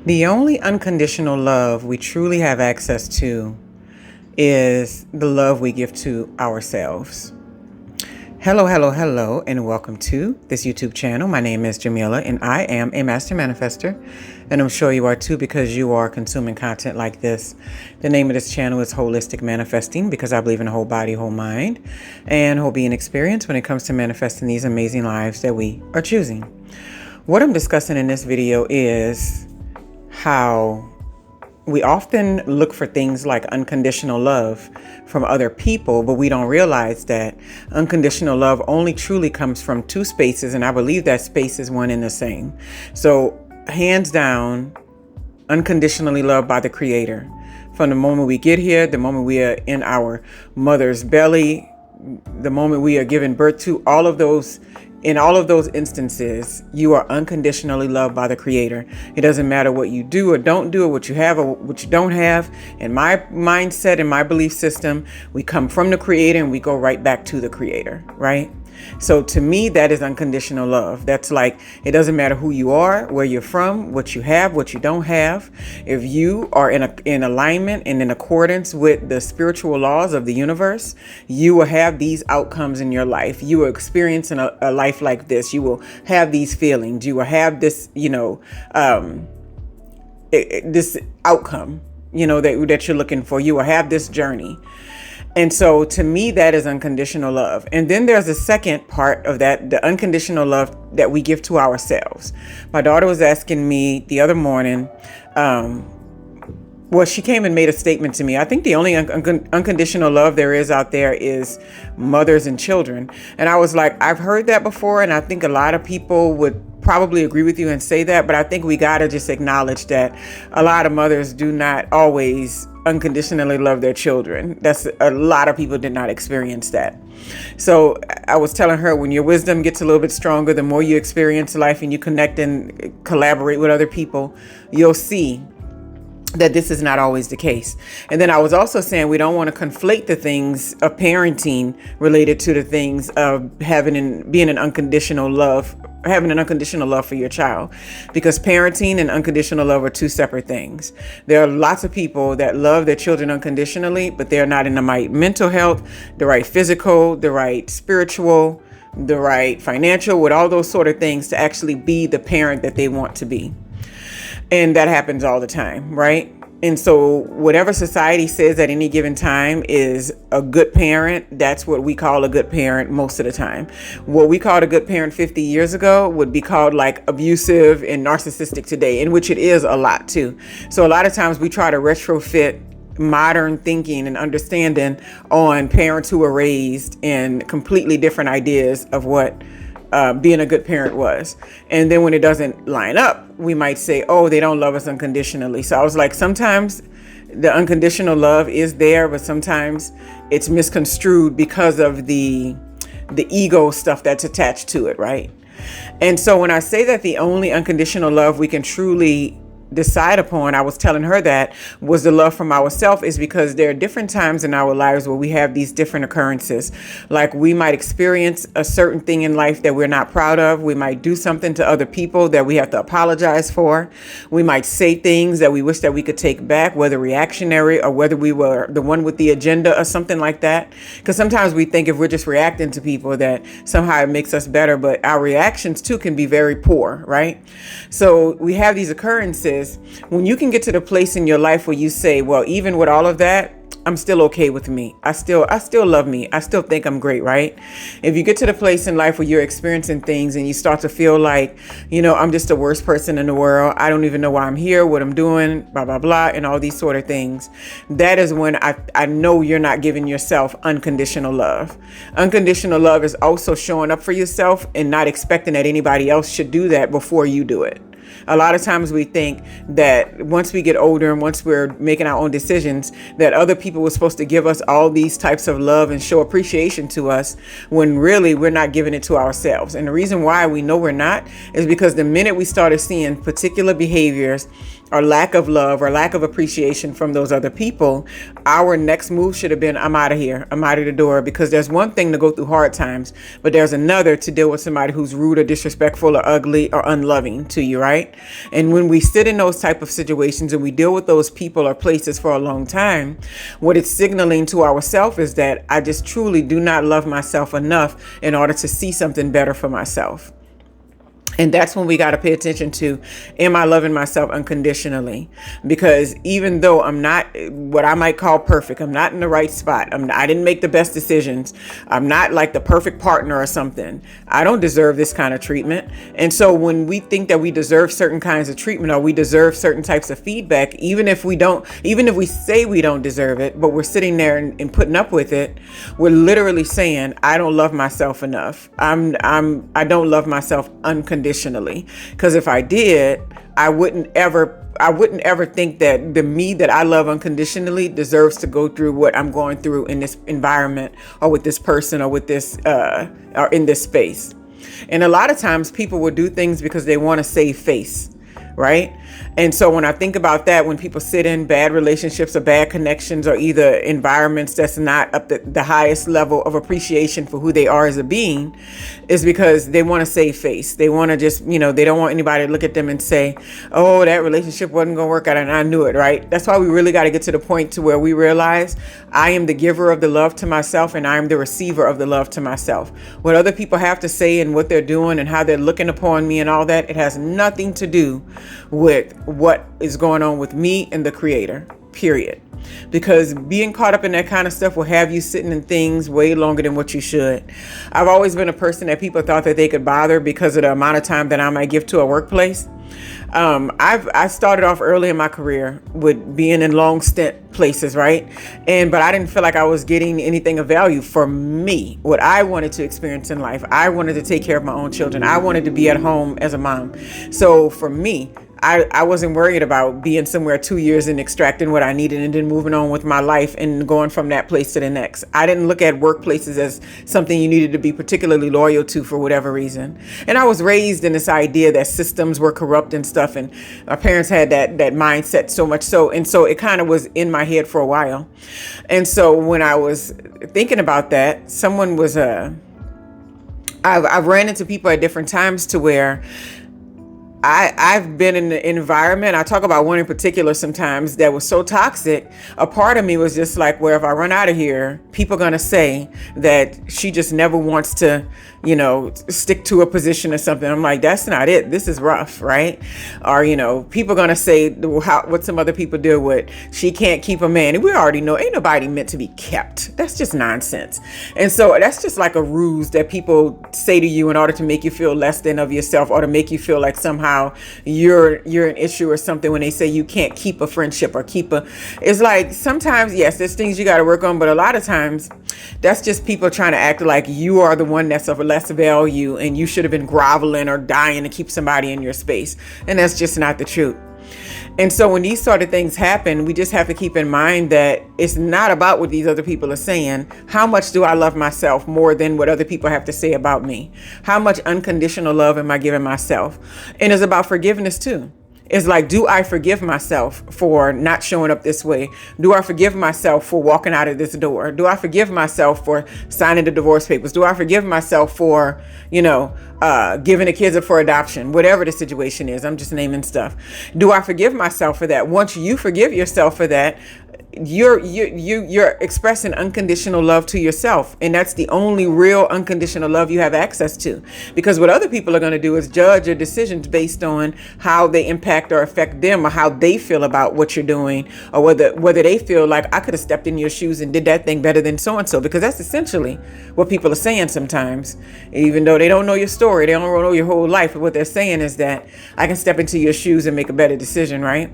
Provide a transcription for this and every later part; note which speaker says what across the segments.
Speaker 1: The only unconditional love we truly have access to is the love we give to ourselves. Hello, hello, hello, and welcome to this YouTube channel. My name is Jameelah, and I am a master manifester, and I'm sure you are too because you are consuming content like this. The name of this channel is Holistic Manifesting because I believe in whole body, whole mind, and whole being experience when it comes to manifesting these amazing lives that we are choosing. What I'm discussing in this video is how we often look for things like unconditional love from other people, but we don't realize that unconditional love only truly comes from two spaces, and I believe that space is one and the same. So, hands down, unconditionally loved by the Creator. From the moment we get here, the moment we are in our mother's belly, the moment we are given birth to, in all of those instances, you are unconditionally loved by the Creator. It doesn't matter what you do or don't do, or what you have or what you don't have. In my mindset, in my belief system, we come from the Creator and we go right back to the Creator, right? So to me, that is unconditional love. That's like, it doesn't matter who you are, where you're from, what you have, what you don't have. If you are in alignment and in accordance with the spiritual laws of the universe, you will have these outcomes in your life. You will experience a life like this. You will have these feelings. You will have this, this outcome, that you're looking for. You will have this journey. And so to me, that is unconditional love. And then there's a second part of that, the unconditional love that we give to ourselves. My daughter was asking me the other morning, she came and made a statement to me. I think the only unconditional love there is out there is mothers and children. And I was like, I've heard that before. And I think a lot of people would probably agree with you and say that. But I think we got to just acknowledge that a lot of mothers do not always unconditionally love their children. That's a lot of people did not experience that. So I was telling her, when your wisdom gets a little bit stronger, the more you experience life and you connect and collaborate with other people, you'll see that this is not always the case. And then I was also saying we don't want to conflate the things of parenting related to the things of having an unconditional love for your child, because parenting and unconditional love are two separate things. There are lots of people that love their children unconditionally, but they're not in the right mental health, the right physical, the right spiritual, the right financial, with all those sort of things to actually be the parent that they want to be. And that happens all the time, right? And so whatever society says at any given time is a good parent, that's what we call a good parent most of the time. What we called a good parent 50 years ago would be called like abusive and narcissistic today, in which it is a lot too. So a lot of times we try to retrofit modern thinking and understanding on parents who were raised in completely different ideas of what being a good parent was. And then when it doesn't line up, we might say, oh, they don't love us unconditionally. So I was like, sometimes the unconditional love is there, but sometimes it's misconstrued because of the ego stuff that's attached to it, right? And so when I say that the only unconditional love we can truly decide upon, I was telling her that was the love from ourselves, is because there are different times in our lives where we have these different occurrences. Like we might experience a certain thing in life that we're not proud of. We might do something to other people that we have to apologize for. We might say things that we wish that we could take back, whether reactionary or whether we were the one with the agenda or something like that. Because sometimes we think if we're just reacting to people that somehow it makes us better, but our reactions too can be very poor, right? So we have these occurrences. When you can get to the place in your life where you say, well, even with all of that, I'm still okay with me. I still love me. I still think I'm great, right? If you get to the place in life where you're experiencing things and you start to feel like, I'm just the worst person in the world. I don't even know why I'm here, what I'm doing, blah, blah, blah, and all these sort of things. That is when I know you're not giving yourself unconditional love. Unconditional love is also showing up for yourself and not expecting that anybody else should do that before you do it. A lot of times we think that once we get older and once we're making our own decisions, that other people were supposed to give us all these types of love and show appreciation to us, when really we're not giving it to ourselves. And the reason why we know we're not is because the minute we started seeing particular behaviors or lack of love or lack of appreciation from those other people, our next move should have been, I'm out of here. I'm out of the door. Because there's one thing to go through hard times, but there's another to deal with somebody who's rude or disrespectful or ugly or unloving to you, right? And when we sit in those type of situations and we deal with those people or places for a long time, what it's signaling to ourselves is that I just truly do not love myself enough in order to see something better for myself. And that's when we got to pay attention to, am I loving myself unconditionally? Because even though I'm not what I might call perfect, I'm not in the right spot, I didn't make the best decisions, I'm not like the perfect partner or something, I don't deserve this kind of treatment. And so when we think that we deserve certain kinds of treatment or we deserve certain types of feedback, even if we say we don't deserve it, but we're sitting there and putting up with it, we're literally saying, I don't love myself enough. I don't love myself unconditionally. Because if I did, I wouldn't ever think that the me that I love unconditionally deserves to go through what I'm going through in this environment or with this person or with this or in this space. And a lot of times people will do things because they want to save face, right? And so when I think about that, when people sit in bad relationships or bad connections or either environments that's not up to the highest level of appreciation for who they are as a being, is because they want to save face. They want to just, they don't want anybody to look at them and say, oh, that relationship wasn't going to work out, and I knew it, right? That's why we really got to get to the point to where we realize I am the giver of the love to myself and I am the receiver of the love to myself. What other people have to say and what they're doing and how they're looking upon me and all that, it has nothing to do with what is going on with me and the Creator, period. Because being caught up in that kind of stuff will have you sitting in things way longer than what you should. I've always been a person that people thought that they could bother because of the amount of time that I might give to a workplace. I started off early in my career with being in long stint places, right? But I didn't feel like I was getting anything of value for me, what I wanted to experience in life. I wanted to take care of my own children. I wanted to be at home as a mom. So for me, I wasn't worried about being somewhere 2 years and extracting what I needed and then moving on with my life and going from that place to the next. I didn't look at workplaces as something you needed to be particularly loyal to for whatever reason. And I was raised in this idea that systems were corrupt and stuff. And my parents had that mindset so much so. And so it kind of was in my head for a while. And so when I was thinking about that, someone was, I've ran into people at different times to where I've been in the environment. I talk about one in particular sometimes that was so toxic. A part of me was just like, well, if I run out of here, people are going to say that she just never wants to, stick to a position or something. I'm like, that's not it. This is rough, right? Or, people are going to say what some other people deal with. She can't keep a man. And we already know ain't nobody meant to be kept. That's just nonsense. And so that's just like a ruse that people say to you in order to make you feel less than of yourself or to make you feel like somehow you're an issue or something when they say you can't keep a friendship or it's like sometimes, yes, there's things you got to work on, but a lot of times that's just people trying to act like you are the one that's of less value and you should have been groveling or dying to keep somebody in your space. And that's just not the truth. And so when these sort of things happen, we just have to keep in mind that it's not about what these other people are saying. How much do I love myself more than what other people have to say about me? How much unconditional love am I giving myself? And it's about forgiveness too. It's like, do I forgive myself for not showing up this way? Do I forgive myself for walking out of this door? Do I forgive myself for signing the divorce papers? Do I forgive myself for, giving the kids up for adoption? Whatever the situation is, I'm just naming stuff. Do I forgive myself for that? Once you forgive yourself for that, you're expressing unconditional love to yourself. And that's the only real unconditional love you have access to. Because what other people are going to do is judge your decisions based on how they impact or affect them or how they feel about what you're doing, or whether they feel like I could have stepped in your shoes and did that thing better than so-and-so. Because that's essentially what people are saying sometimes. Even though they don't know your story, they don't know your whole life. But what they're saying is that I can step into your shoes and make a better decision, right?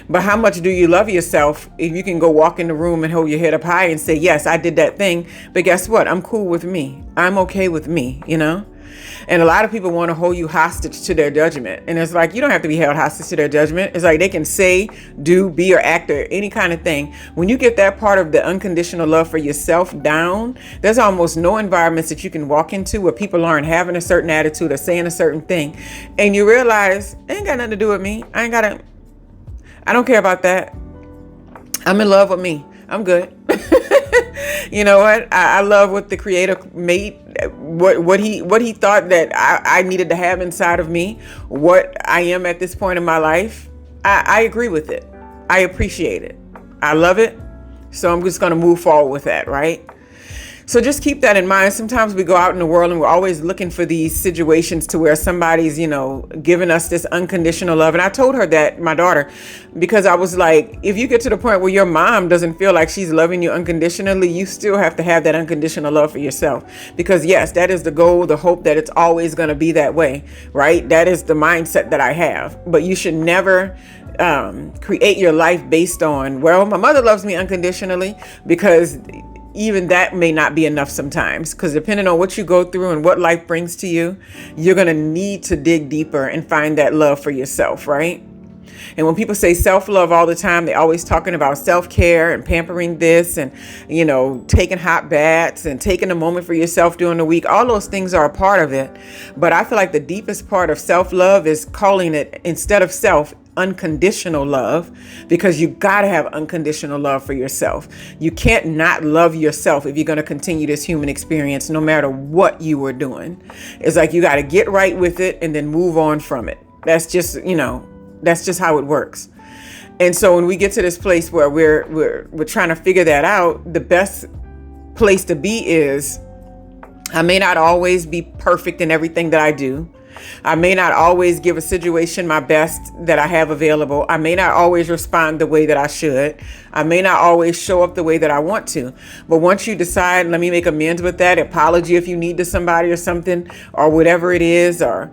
Speaker 1: But how much do you love yourself if you can go walk in the room and hold your head up high and say, yes, I did that thing, but guess what? I'm cool with me. I'm okay with me, And a lot of people want to hold you hostage to their judgment. And it's like, you don't have to be held hostage to their judgment. It's like they can say, do, be, or act, or any kind of thing. When you get that part of the unconditional love for yourself down, there's almost no environments that you can walk into where people aren't having a certain attitude or saying a certain thing. And you realize, it ain't got nothing to do with me. I ain't got to I don't care about that. I'm in love with me. I'm good. You know what? I love what the Creator made, what he thought that I needed to have inside of me, what I am at this point in my life. I agree with it. I appreciate it. I love it. So I'm just going to move forward with that, right? So just keep that in mind. Sometimes we go out in the world and we're always looking for these situations to where somebody's, giving us this unconditional love. And I told her that, my daughter, because I was like, if you get to the point where your mom doesn't feel like she's loving you unconditionally, you still have to have that unconditional love for yourself. Because yes, that is the goal, the hope that it's always going to be that way, right? That is the mindset that I have. But you should never create your life based on, well, my mother loves me unconditionally, because even that may not be enough sometimes, because depending on what you go through and what life brings to you, you're going to need to dig deeper and find that love for yourself, right? And when people say self-love all the time, they're always talking about self-care and pampering this and, taking hot baths and taking a moment for yourself during the week. All those things are a part of it. But I feel like the deepest part of self-love is calling it, instead of self, unconditional love, because you got to have unconditional love for yourself. You can't not love yourself if you're going to continue this human experience, no matter what you were doing. It's like you got to get right with it and then move on from it. That's just, that's just how it works. And so when we get to this place where we're trying to figure that out, the best place to be is, I may not always be perfect in everything that I do. I may not always give a situation my best that I have available. I may not always respond the way that I should. I may not always show up the way that I want to. But once you decide, let me make amends with that, apology if you need to somebody or something, or whatever it is, or,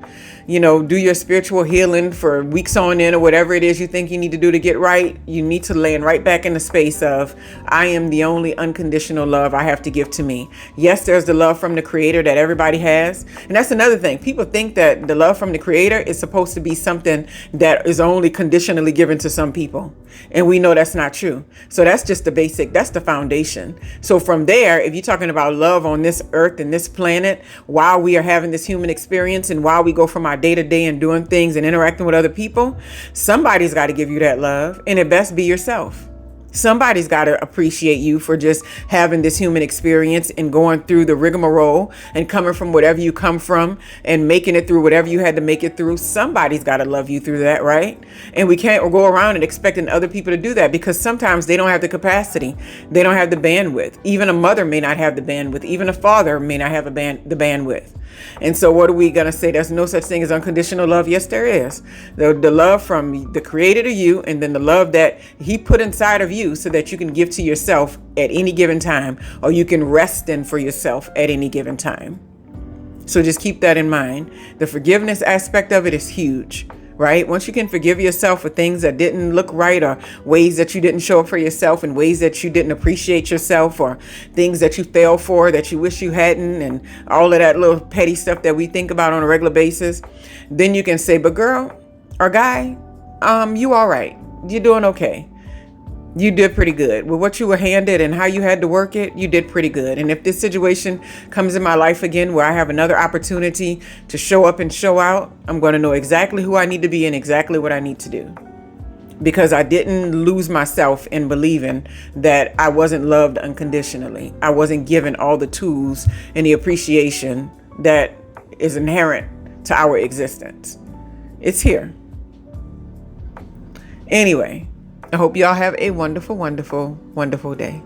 Speaker 1: do your spiritual healing for weeks on end, or whatever it is you think you need to do to get right, you need to land right back in the space of, I am the only unconditional love I have to give to me. Yes, there's the love from the Creator that everybody has. And that's another thing. People think that the love from the Creator is supposed to be something that is only conditionally given to some people. And we know that's not true. So that's just the basic, that's the foundation. So from there, if you're talking about love on this earth and this planet, while we are having this human experience and while we go from our day to day and doing things and interacting with other people, somebody's got to give you that love, and it best be yourself. Somebody's got to appreciate you for just having this human experience and going through the rigmarole and coming from whatever you come from and making it through whatever you had to make it through. Somebody's got to love you through that, right? And we can't go around and expecting other people to do that, because sometimes they don't have the capacity. They don't have the bandwidth. Even a mother may not have the bandwidth. Even a father may not have the bandwidth. And so what are we going to say? There's no such thing as unconditional love? Yes, there is. The love from the Creator to you, and then the love that He put inside of you so that you can give to yourself at any given time, or you can rest in for yourself at any given time. So just keep that in mind. The forgiveness aspect of it is huge, right? Once you can forgive yourself for things that didn't look right, or ways that you didn't show up for yourself, and ways that you didn't appreciate yourself, or things that you failed for that you wish you hadn't, and all of that little petty stuff that we think about on a regular basis, then you can say, but girl or guy, you all right. You're doing okay. You did pretty good with what you were handed and how you had to work it. You did pretty good. And if this situation comes in my life again, where I have another opportunity to show up and show out, I'm going to know exactly who I need to be and exactly what I need to do, because I didn't lose myself in believing that I wasn't loved unconditionally. I wasn't given all the tools and the appreciation that is inherent to our existence. It's here. Anyway, I hope y'all have a wonderful, wonderful, wonderful day.